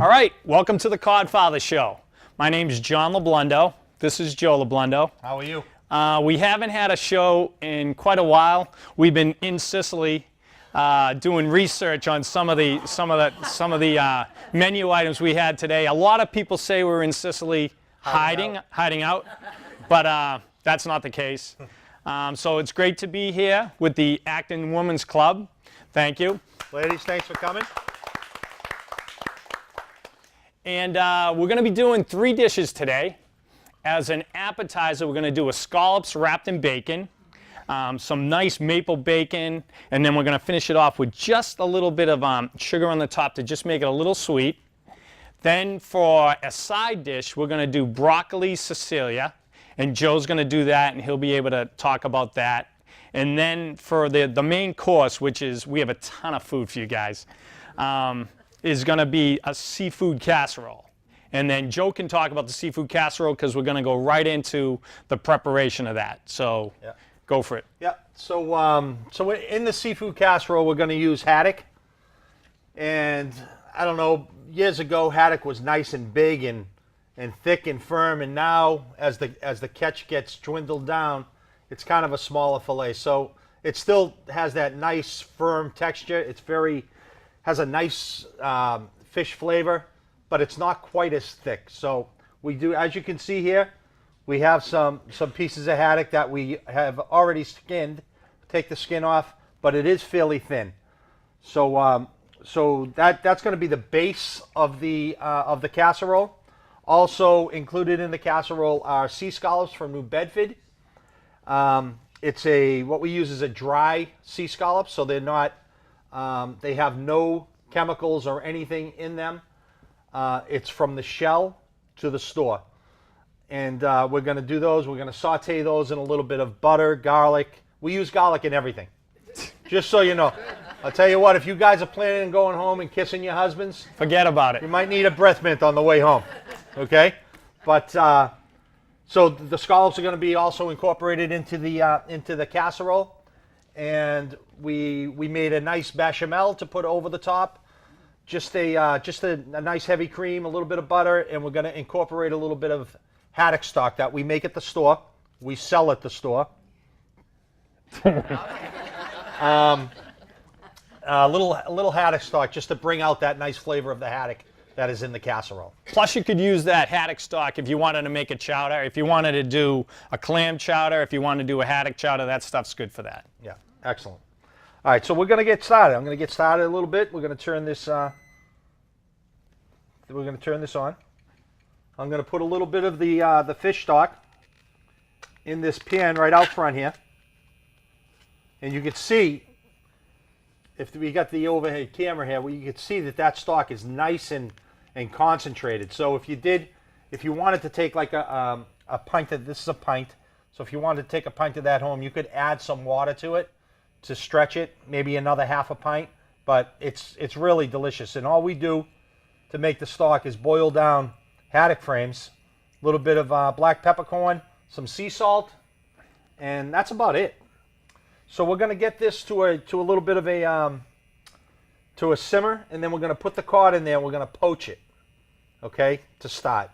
All right, welcome to the Codfather Show. My name is John LeBlundo. This is Joe LeBlundo. How are you? We haven't had a show in quite a while. We've been in Sicily doing research on some of the menu items we had today. A lot of people say we're in Sicily hiding out, but that's not the case. So it's great to be here with the Acton Women's Club. Thank you. Ladies, thanks for coming. And we're going to be doing 3 dishes today. As an appetizer, we're going to do a scallops wrapped in bacon, some nice maple bacon, and then we're going to finish it off with just a little bit of sugar on the top to just make it a little sweet. Then for a side dish, we're going to do broccoli Sicilia, and Joe's going to do that, and he'll be able to talk about that. And then for the main course, which is, we have a ton of food for you guys, is going to be a seafood casserole. And then Joe can talk about the seafood casserole because we're going to go right into the preparation of that. So go for it. Yeah. So in the seafood casserole, we're going to use haddock. And I don't know, years ago, haddock was nice and big and thick and firm. And now, as the catch gets dwindled down, it's kind of a smaller fillet. So it still has that nice firm texture. It's has a nice fish flavor, but it's not quite as thick. So we do, as you can see here, we have some pieces of haddock that we have already skinned. Take the skin off, but it is fairly thin. So that's going to be the base of the casserole. Also included in the casserole are sea scallops from New Bedford. What we use is a dry sea scallop, so they're not. They have no chemicals or anything in them. It's from the shell to the store. And we're going to do those. We're going to saute those in a little bit of butter, garlic. We use garlic in everything, just so you know. I'll tell you what, if you guys are planning on going home and kissing your husbands, forget about it. You might need a breath mint on the way home, okay? But so the scallops are going to be also incorporated into the casserole. And we made a nice bechamel to put over the top. Just a nice heavy cream, a little bit of butter, and we're going to incorporate a little bit of haddock stock that we make at the store. We sell at the store. A little haddock stock just to bring out that nice flavor of the haddock that is in the casserole. Plus, you could use that haddock stock if you wanted to make a chowder. If you wanted to do a clam chowder, if you want to do a haddock chowder, that stuff's good for that. Yeah, excellent. All right, so we're going to get started. I'm going to get started a little bit. We're going to turn this. We're going to turn this on. I'm going to put a little bit of the fish stock in this pan right out front here, and you can see, if we got the overhead camera here, you can see that stock is nice and concentrated. So if you wanted to take like a pint of, this is a pint, so if you wanted to take a pint of that home, you could add some water to it to stretch it, maybe another half a pint, but it's really delicious. And all we do to make the stock is boil down haddock frames, a little bit of black peppercorn, some sea salt, and that's about it. So we're going to get this to a little bit of a simmer, and then we're going to put the cod in there and we're going to poach it, okay, to start.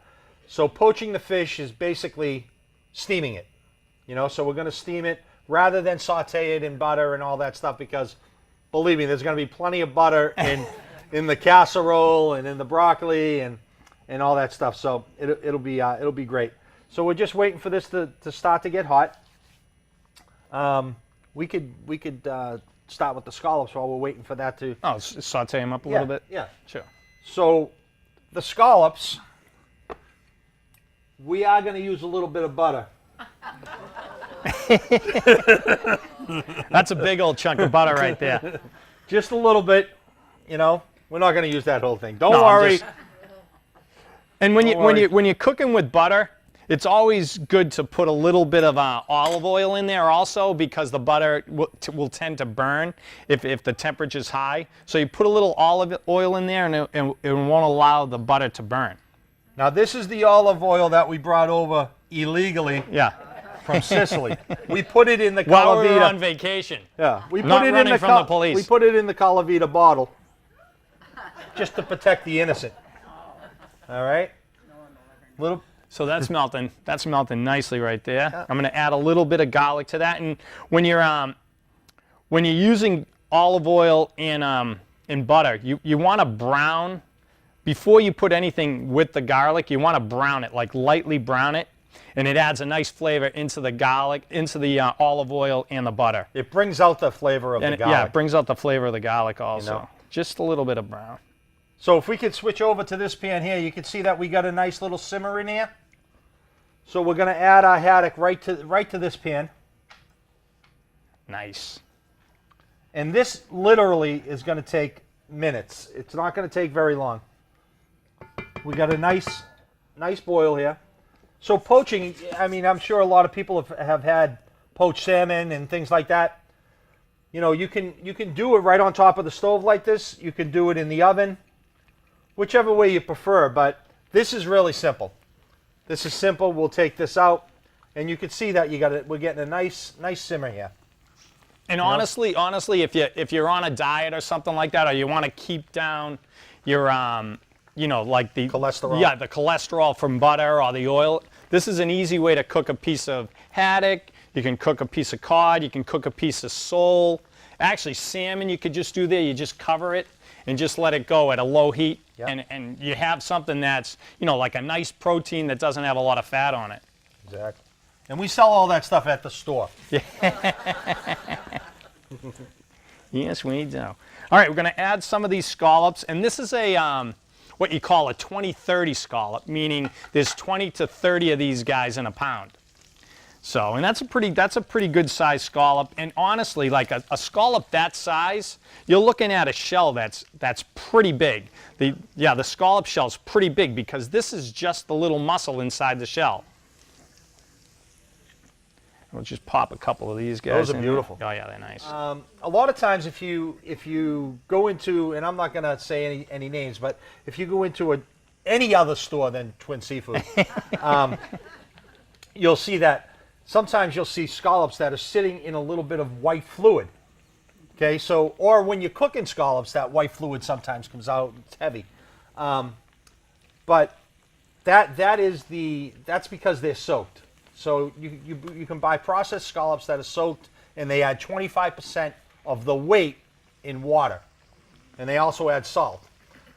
So poaching the fish is basically steaming it, so we're going to steam it rather than saute it in butter and all that stuff, because believe me, there's going to be plenty of butter in the casserole and in the broccoli and all that stuff. So it'll be great. So we're just waiting for this to start to get hot. We could start with the scallops while we're waiting for that to. Oh, saute them up a little bit. Yeah, sure. So the scallops, we are going to use a little bit of butter. That's a big old chunk of butter right there. Just a little bit, We're not going to use that whole thing. Don't worry. And when you're cooking with butter, it's always good to put a little bit of olive oil in there also, because the butter will tend to burn if the temperature's high. So you put a little olive oil in there, and it won't allow the butter to burn. Now this is the olive oil that we brought over illegally. Yeah. From Sicily. We put it in the Calavita. While we were on vacation. Yeah. We put Not it running from the police. We put it in the Calavita bottle just to protect the innocent. All right. Little. So that's melting. That's melting nicely right there. I'm going to add a little bit of garlic to that. And when you're using olive oil and butter, you want to brown before you put anything with the garlic. You want to brown it, like lightly brown it, and it adds a nice flavor into the garlic, into the olive oil and the butter. It brings out the flavor of the garlic. Yeah, it brings out the flavor of the garlic also. You know? Just a little bit of brown. So if we could switch over to this pan here, you can see that we got a nice little simmer in here. So we're going to add our haddock right to this pan. Nice. And this literally is going to take minutes. It's not going to take very long. We got a nice boil here. So poaching, I mean, I'm sure a lot of people have had poached salmon and things like that. You know, you can do it right on top of the stove like this. You can do it in the oven, whichever way you prefer. But this is really simple. This is simple. We'll take this out, and you can see that we're getting a nice simmer here. And honestly, if you're on a diet or something like that, or you want to keep down your like the cholesterol. Yeah, the cholesterol from butter or the oil. This is an easy way to cook a piece of haddock. You can cook a piece of cod. You can cook a piece of sole. Actually, salmon you could just do there. You just cover it and just let it go at a low heat. Yep. And you have something that's, like a nice protein that doesn't have a lot of fat on it. Exactly. And we sell all that stuff at the store. Yes, we do. All right, we're going to add some of these scallops. And this is a what you call a 20-30 scallop, meaning there's 20 to 30 of these guys in a pound. So, and that's a pretty good size scallop. And honestly, like a scallop that size, you're looking at a shell that's pretty big. The scallop shell's pretty big because this is just the little muscle inside the shell. We'll just pop a couple of these guys. Those are beautiful. Oh yeah, they're nice. A lot of times, if you go into, and I'm not going to say any names, but if you go into any other store than Twin Seafood, you'll see that. Sometimes you'll see scallops that are sitting in a little bit of white fluid. Okay, so, or when you're cooking scallops, that white fluid sometimes comes out, it's heavy. But that's because they're soaked. So you can buy processed scallops that are soaked, and they add 25% of the weight in water. And they also add salt.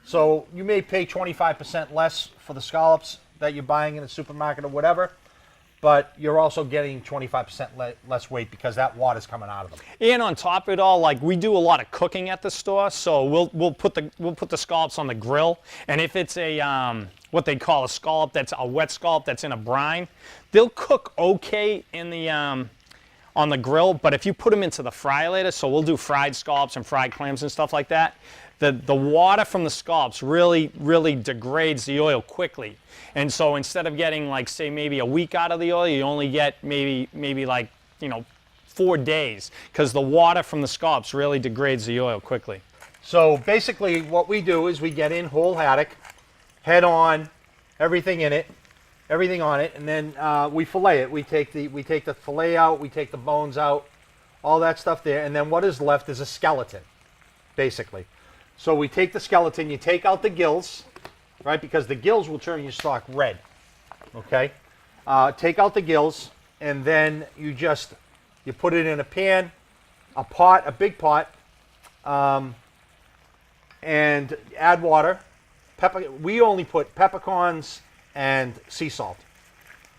So you may pay 25% less for the scallops that you're buying in the supermarket or whatever, but you're also getting 25% less weight because that water's coming out of them. And on top of it all, like we do a lot of cooking at the store, so we'll put the scallops on the grill, and if it's a what they call a scallop, that's a wet scallop that's in a brine, they'll cook okay in the on the grill, but if you put them into the fry later, so we'll do fried scallops and fried clams and stuff like that, the water from the scallops really degrades the oil quickly. And so instead of getting like, say, maybe a week out of the oil, you only get maybe like, 4 days, because the water from the scallops really degrades the oil quickly. So basically what we do is we get in whole haddock, head on, everything on it, and then we fillet it. We take the fillet out, we take the bones out, all that stuff there, and then what is left is a skeleton, basically. So we take the skeleton, you take out the gills, right, because the gills will turn your stock red, okay? Take out the gills, and then you put it in a pan, a big pot, and add water. We only put peppercorns and sea salt,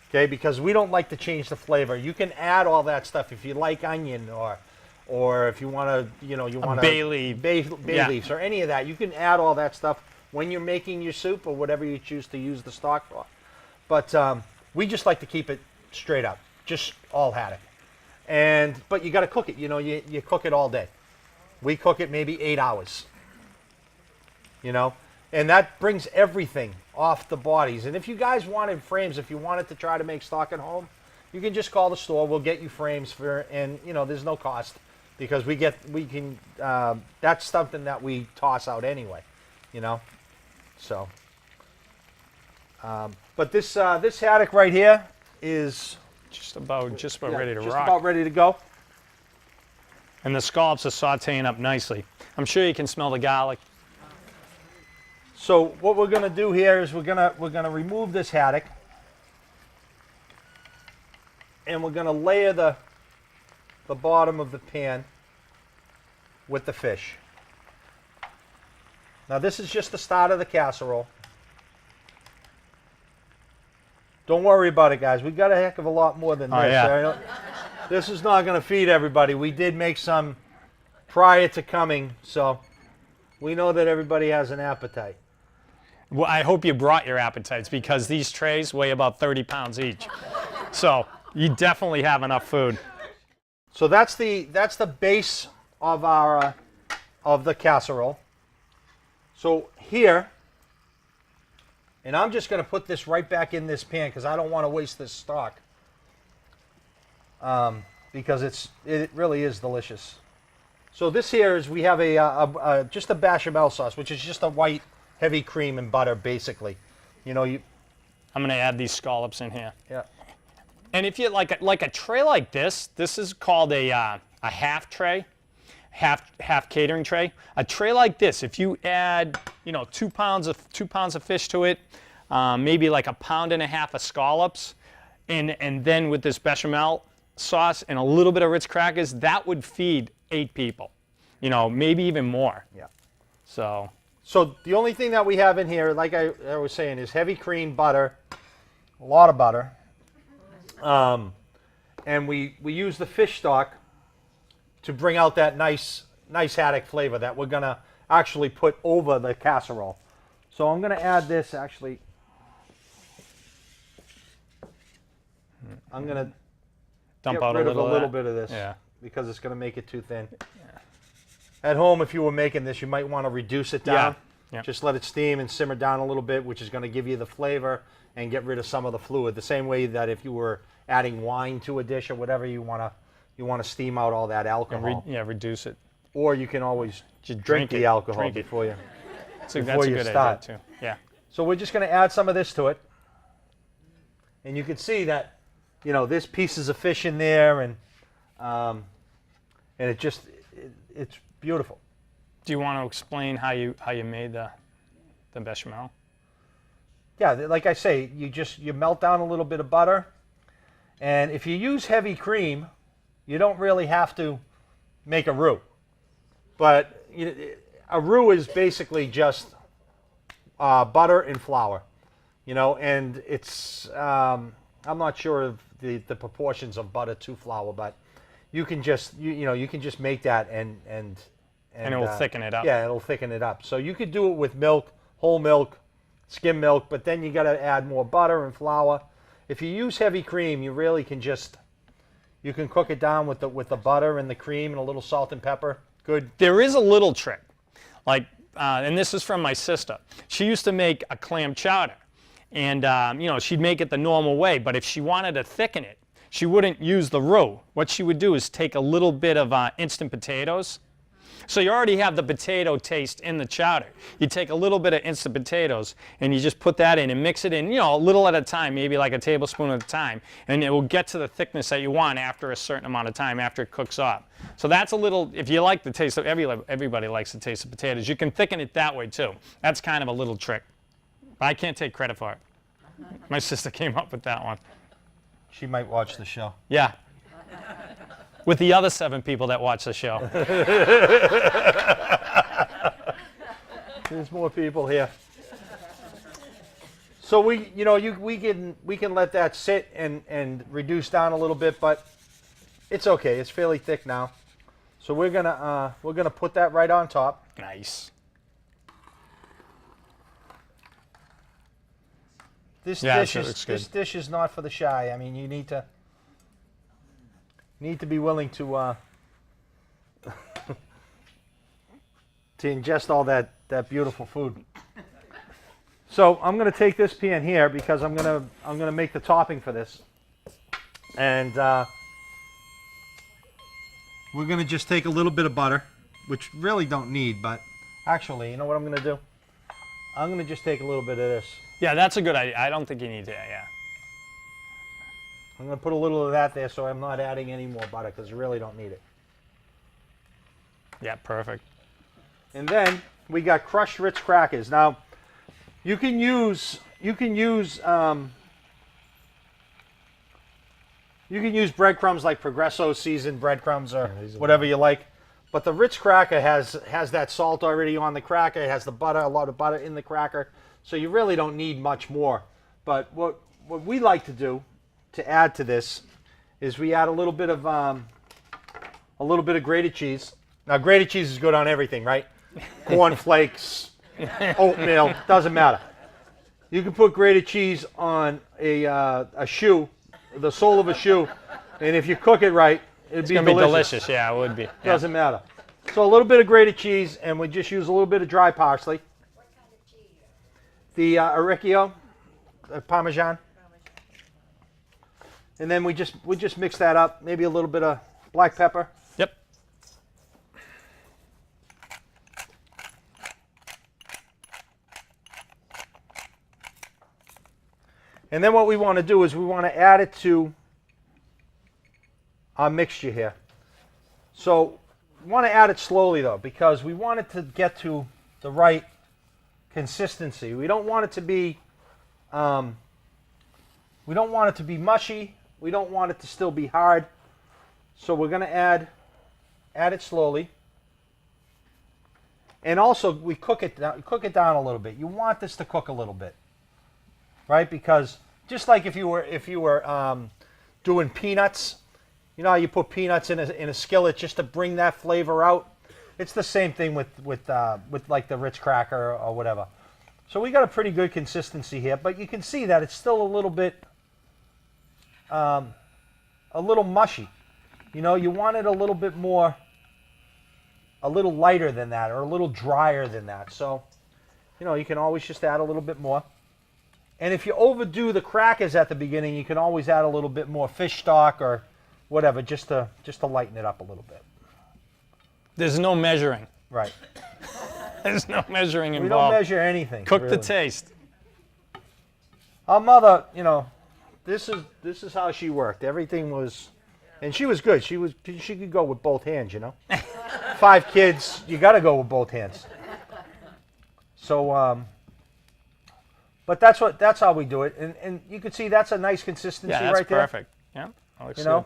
okay, because we don't like to change the flavor. You can add all that stuff if you like onion or if you want to, bay leaf. bay leaves or any of that. You can add all that stuff when you're making your soup or whatever you choose to use the stock for. But we just like to keep it straight up, just all haddock. But you got to cook it. You cook it all day. We cook it maybe 8 hours. And that brings everything off the bodies. And if you guys wanted frames, if you wanted to try to make stock at home, you can just call the store. We'll get you frames and there's no cost because that's something that we toss out anyway, So, but this haddock right here is just about ready to rock. Just about ready to go. And the scallops are sauteing up nicely. I'm sure you can smell the garlic. So what we're gonna do here is we're gonna remove this haddock, and we're gonna layer the bottom of the pan with the fish. Now this is just the start of the casserole. Don't worry about it, guys. We got a heck of a lot more than this. Yeah. This is not going to feed everybody. We did make some prior to coming, so we know that everybody has an appetite. Well, I hope you brought your appetites because these trays weigh about 30 pounds each. So you definitely have enough food. So that's the base of our of the casserole. So here, and I'm just going to put this right back in this pan because I don't want to waste this stock. Because it really is delicious. So this here is we have just a bechamel sauce, which is just a white heavy cream and butter, basically. You know, I'm going to add these scallops in here. Yeah. And if you like a tray like this is called a half tray, half catering tray. A tray like this, if you add 2 pounds of fish to it, maybe like 1.5 pounds of scallops, and then with this bechamel sauce and a little bit of Ritz crackers, that would feed 8 people. Maybe even more. Yeah. So the only thing that we have in here, like I was saying, is heavy cream butter, a lot of butter, and we use the fish stock to bring out that nice haddock flavor that we're gonna actually put over the casserole. So I'm gonna add this actually. I'm gonna dump get out rid a of a little little bit of this, because it's gonna make it too thin. At home, if you were making this, you might want to reduce it down. Yeah. Just let it steam and simmer down a little bit, which is going to give you the flavor and get rid of some of the fluid. The same way that if you were adding wine to a dish or whatever, you want to steam out all that alcohol. Reduce it. Or you can always Just drink the alcohol before you that's a before you good start. idea too. Yeah. So we're just going to add some of this to it, and you can see that there's pieces of fish in there, and it's beautiful. Do you want to explain how you made the bechamel? Yeah, like I say, you melt down a little bit of butter, and if you use heavy cream, you don't really have to make a roux. But a roux is basically just butter and flour, and it's I'm not sure of the proportions of butter to flour, but you can just you can just make that and it will thicken it up. Yeah, it'll thicken it up. So you could do it with milk, whole milk, skim milk, but then you got to add more butter and flour. If you use heavy cream, you really can you can cook it down with the butter and the cream and a little salt and pepper. Good. There is a little trick, and this is from my sister. She used to make a clam chowder, and she'd make it the normal way. But if she wanted to thicken it, she wouldn't use the roux. What she would do is take a little bit of instant potatoes. So you already have the potato taste in the chowder. You take a little bit of instant potatoes and you just put that in and mix it in, a little at a time, maybe like a tablespoon at a time, and it will get to the thickness that you want after a certain amount of time, after it cooks up. So that's a little, if you like the taste of, everybody likes the taste of potatoes, you can thicken it that way too. That's kind of a little trick. But I can't take credit for it. My sister came up with that one. She might watch the show. Yeah. With the other 7 people that watch the show. There's more people here. So we can let that sit and reduce down a little bit, but it's okay. It's fairly thick now. So we're gonna put that right on top. Nice. This this dish is not for the shy. I mean, you need to be willing to ingest all that beautiful food. So I'm going to take this pan here because I'm going to make the topping for this, and we're going to just take a little bit of butter, which really don't need, but actually, you know what I'm going to do? I'm going to just take a little bit of this. Yeah, that's a good idea. I don't think you need that. Yeah. I'm going to put a little of that there so I'm not adding any more butter because you really don't need it. Yeah, perfect. And then we got crushed Ritz crackers. Now, You can use breadcrumbs like Progresso seasoned breadcrumbs or whatever you like. But the Ritz cracker has that salt already on the cracker. It has the butter, a lot of butter in the cracker. So you really don't need much more. But what we like to do to add to this is we add a little bit of grated cheese. Now grated cheese is good on everything, right? Corn flakes, oatmeal, doesn't matter. You can put grated cheese on a shoe, the sole of a shoe, and if you cook it right, it'd be delicious. Yeah, it would be. Doesn't matter. So a little bit of grated cheese, and we just use a little bit of dry parsley. What kind of cheese? The Orecchio, Parmesan. And then we just mix that up. Maybe a little bit of black pepper. Yep. And then what we want to do is we want to add it to our mixture here. So we want to add it slowly though, because we want it to get to the right consistency. We don't want it to be mushy. We don't want it to still be hard. So we're going to add it slowly. And also we cook it down a little bit. You want this to cook a little bit, right? Because just like if you were doing peanuts, you know how you put peanuts in a skillet just to bring that flavor out. It's the same thing with like the Ritz cracker or whatever. So we got a pretty good consistency here, but you can see that it's still a little bit, a little mushy. You know, you want it a little bit more, a little lighter than that, or a little drier than that. So, you know, you can always just add a little bit more. And if you overdo the crackers at the beginning, you can always add a little bit more fish stock or whatever, just to lighten it up a little bit. There's no measuring. Right. There's no measuring involved. We don't measure anything. Cook really. the taste. Our mother, you know, this is how she worked. Everything was, and she was good. She could go with both hands, you know. 5 kids, you got to go with both hands. So, but that's how we do it, and you can see that's a nice consistency Yeah, that's right there. perfect. Yeah, that looks You know,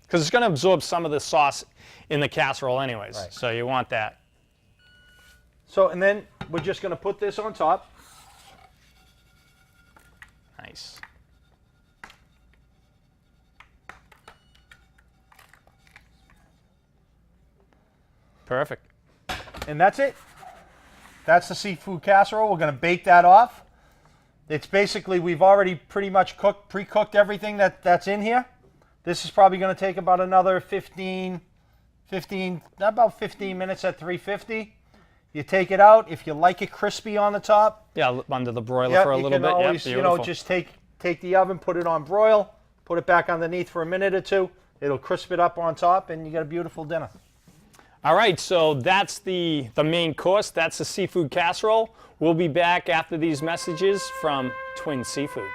because it's going to absorb some of the sauce in the casserole anyways. Right. So you want that. so and then we're just going to put this on top. Nice. Perfect. And that's it. That's the seafood casserole. We're going to bake that off. It's basically, we've already pretty much pre-cooked everything that's in here. This is probably going to take about another 15 minutes at 350. You take it out. If you like it crispy on the top, Yeah, under the broiler for a little bit. Always, Yep, you know, beautiful. just take the oven, put it on broil, put it back underneath for a minute or two. It'll crisp it up on top, and you got a beautiful dinner. All right, so that's the main course. That's the seafood casserole. We'll be back after these messages from Twin Seafood.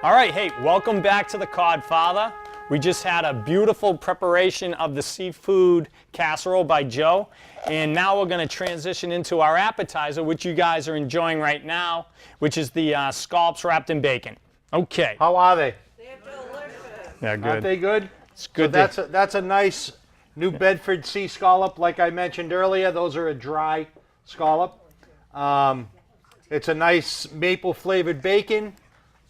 All right, hey, welcome back to the Codfather. We just had a beautiful preparation of the seafood casserole by Joe. And now we're going to transition into our appetizer, which you guys are enjoying right now, which is the scallops wrapped in bacon. Okay. How are they? They're delicious. Yeah, good. Aren't they good? It's good. So that's a nice New Bedford sea scallop, like I mentioned earlier. Those are a dry scallop. It's a nice maple flavored bacon,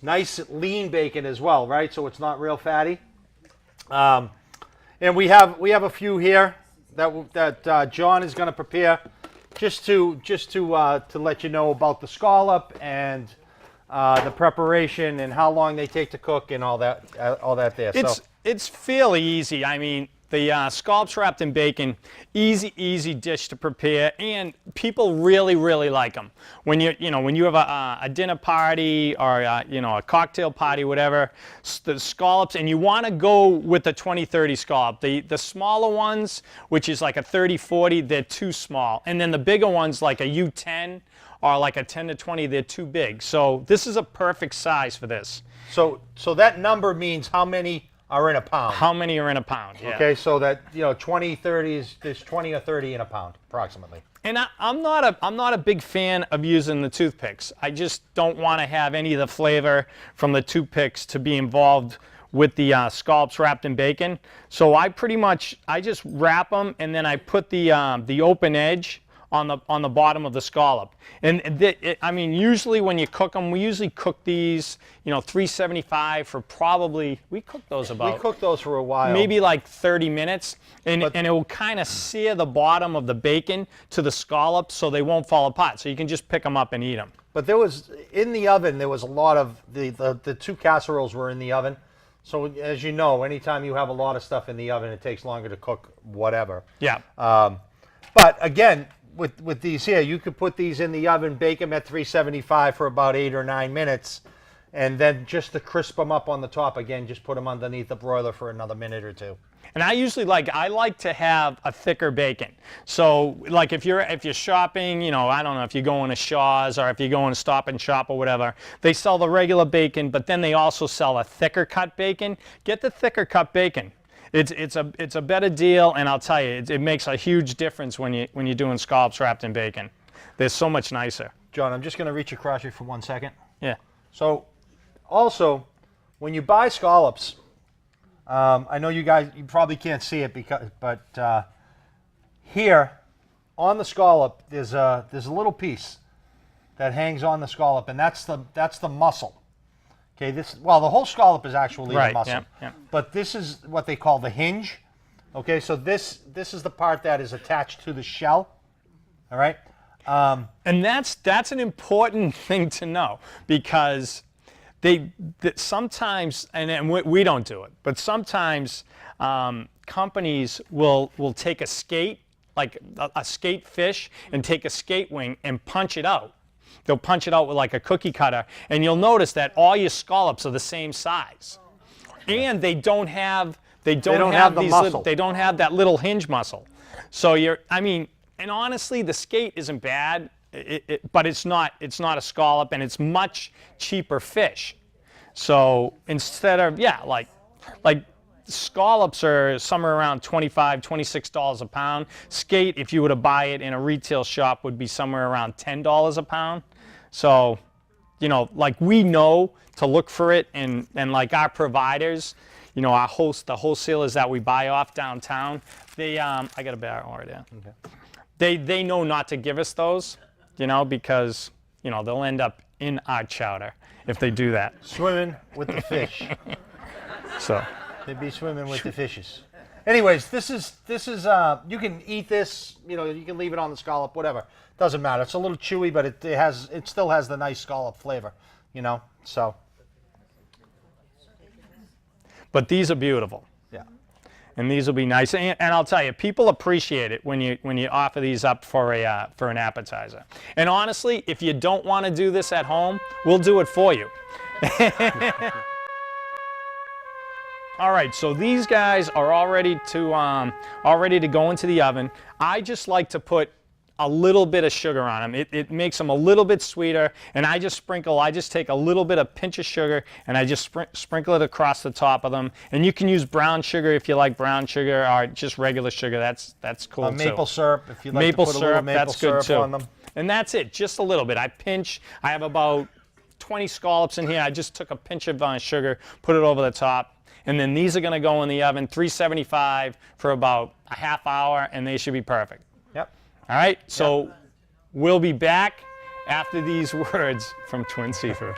nice lean bacon as well, right? So it's not real fatty. And we have a few here that John is going to prepare, just to let you know about the scallop and the preparation and how long they take to cook and all that there. It's fairly easy. I mean, the scallops wrapped in bacon, easy dish to prepare, and people really like them. When you have a dinner party or a cocktail party, whatever, the scallops, and you want to go with the 20-30 scallop. The smaller ones, which is like a 30-40, they're too small, and then the bigger ones like a U10 or like a 10-20, they're too big. So this is a perfect size for this. So that number means how many are in a pound. How many are in a pound? Yeah. Okay, so that, 20, 30 is, there's 20 or 30 in a pound, approximately. And I'm not a big fan of using the toothpicks. I just don't want to have any of the flavor from the toothpicks to be involved with the scallops wrapped in bacon. So I just wrap them, and then I put the open edge on the bottom of the scallop. And I mean, usually when you cook them, we usually cook these, 375 for probably, we cook those for a while. maybe like 30 minutes, and it will kind of sear the bottom of the bacon to the scallops so they won't fall apart. So you can just pick them up and eat them. But in the oven, there was a lot of, the two casseroles were in the oven. So as you know, anytime you have a lot of stuff in the oven, it takes longer to cook whatever. Yeah. But again, with these here, you could put these in the oven, bake them at 375 for about 8 or 9 minutes, and then just to crisp them up on the top, again, just put them underneath the broiler for another minute or two. And I like to have a thicker bacon. So like if you're shopping, I don't know, if you're going to Shaw's or if you're going to Stop and Shop or whatever, they sell the regular bacon, but then they also sell a thicker cut bacon. Get the thicker cut bacon. It's a better deal, and I'll tell you, it makes a huge difference when you're doing scallops wrapped in bacon. They're so much nicer. John, I'm just going to reach across here for 1 second. Yeah. So, also, when you buy scallops, I know you probably can't see it but here on the scallop there's a little piece that hangs on the scallop, and that's the muscle. Okay, the whole scallop is actually the muscle. Yeah, yeah. But this is what they call the hinge. Okay, so this is the part that is attached to the shell. All right. And that's an important thing to know, because sometimes, and we don't do it, but sometimes companies will take a skate, like a skate fish, and take a skate wing and punch it out. They'll punch it out with like a cookie cutter, and you'll notice that all your scallops are the same size, and they don't have the muscle. They don't have that little hinge muscle. So and honestly, the skate isn't bad, but it's not a scallop, and it's much cheaper fish. So instead of like scallops are somewhere around $25, $26 a pound. Skate, if you were to buy it in a retail shop, would be somewhere around $10 a pound. So, like we know to look for it, and like our providers, the wholesalers that we buy off downtown, they I got a barrel right there. Okay. They know not to give us those, because they'll end up in our chowder if they do that. Swimming with the fish. So they'd be swimming with the fishes. Anyways, this is you can eat this, you can leave it on the scallop, whatever. Doesn't matter. It's a little chewy, but it still has the nice scallop flavor, so. But these are beautiful. Yeah. And these will be nice. And I'll tell you, people appreciate it when you offer these up for an appetizer. And honestly, if you don't want to do this at home, we'll do it for you. All right, so these guys are all ready to go into the oven. I just like to put a little bit of sugar on them. It makes them a little bit sweeter, and I just take a little bit of pinch of sugar, and I just sprinkle it across the top of them. And you can use brown sugar if you like brown sugar, or just regular sugar. That's cool too. Maple syrup, if you like to put a little maple syrup on them. And that's it, just a little bit. I have about 20 scallops in here. I just took a pinch of sugar, put it over the top. And then these are going to go in the oven, 375 for about a half hour, and they should be perfect. Yep. All right, so we'll be back after these words from Twin Seafood.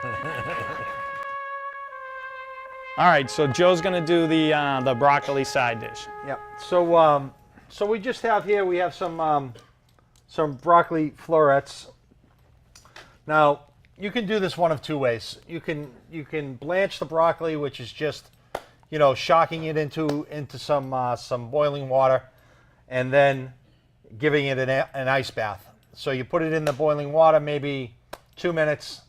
All right, so Joe's going to do the broccoli side dish. Yep. So we just have here, we have some broccoli florets. Now, you can do this one of two ways. You can blanch the broccoli, which is just shocking it into some boiling water, and then giving it an ice bath. So you put it in the boiling water, maybe 2 minutes,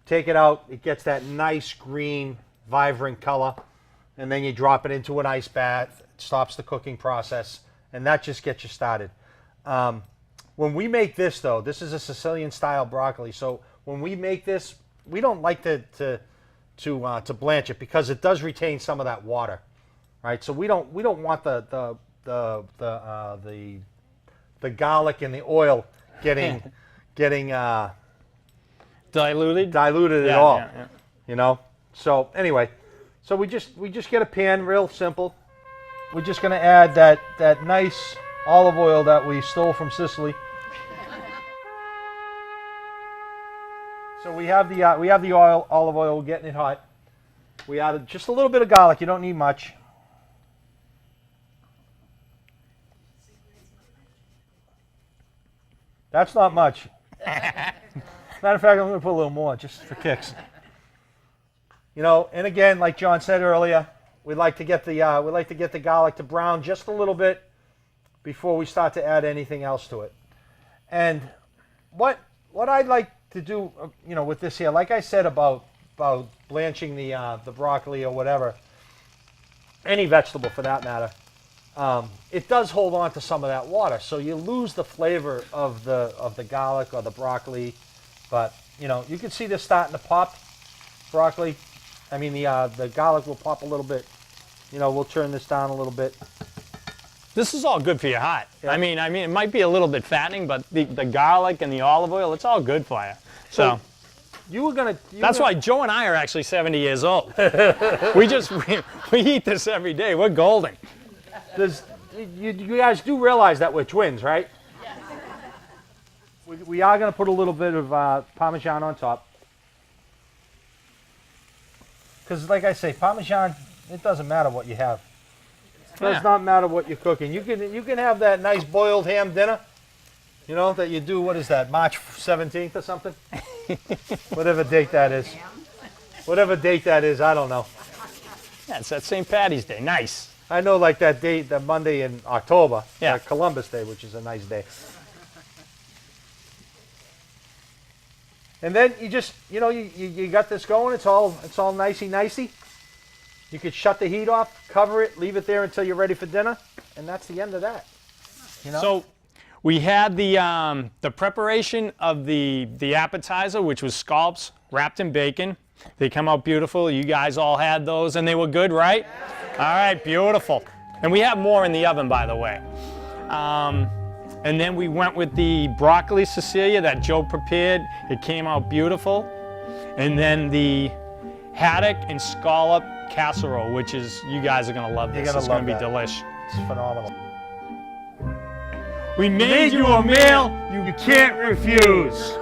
take it out, it gets that nice green, vibrant color, and then you drop it into an ice bath. It stops the cooking process, and that just gets you started. When we make this, though, this is a Sicilian style broccoli, so when we make this, we don't like to to blanch it because it does retain some of that water, right? So we don't want the garlic and the oil getting Diluted? diluted at Yeah, all. yeah, yeah. You know. So anyway, so we just get a pan, real simple. We're just going to add that nice olive oil that we stole from Sicily. So we have the olive oil, getting it hot. We added just a little bit of garlic. You don't need much. That's not much. Matter of fact, I'm going to put a little more just for kicks. You know, and again, like John said earlier, we like to get the garlic to brown just a little bit before we start to add anything else to it. And what I'd like to do, you know, with this here, like I said about blanching the broccoli or whatever, any vegetable for that matter, it does hold on to some of that water, so you lose the flavor of the garlic or the broccoli. But you know, you can see this starting to pop. Broccoli, I mean the garlic will pop a little bit. You know, we'll turn this down a little bit. This is all good for your heart. Yeah. I mean, it might be a little bit fattening, but the garlic and the olive oil, it's all good for you. So that's why Joe and I are actually 70 years old. we eat this every day. We're golden. You guys do realize that we're twins, right? Yes. We are going to put a little bit of Parmesan on top. Because like I say, Parmesan, it doesn't matter what you have. It does not matter what you're cooking. You can have that nice boiled ham dinner, you know, that you do, what is that, March 17th or something? Whatever date that is. Whatever date that is, I don't know. Yeah, it's that St. Patty's Day. Nice. I know like that date, that Monday in October, Yeah. Columbus Day, which is a nice day. And then you just, you know, you got this going. It's all nicey. You could shut the heat off, cover it, leave it there until you're ready for dinner, and that's the end of that. You know? So we had the preparation of the appetizer, which was scallops wrapped in bacon. They come out beautiful. You guys all had those, and they were good, right? All right, beautiful. And we have more in the oven, by the way. And then we went with the broccoli Sicilia that Joe prepared. It came out beautiful. And then the haddock and scallop casserole, which is, you guys are going to love this. It's going to be delish. It's phenomenal. We made you a meal you can't refuse.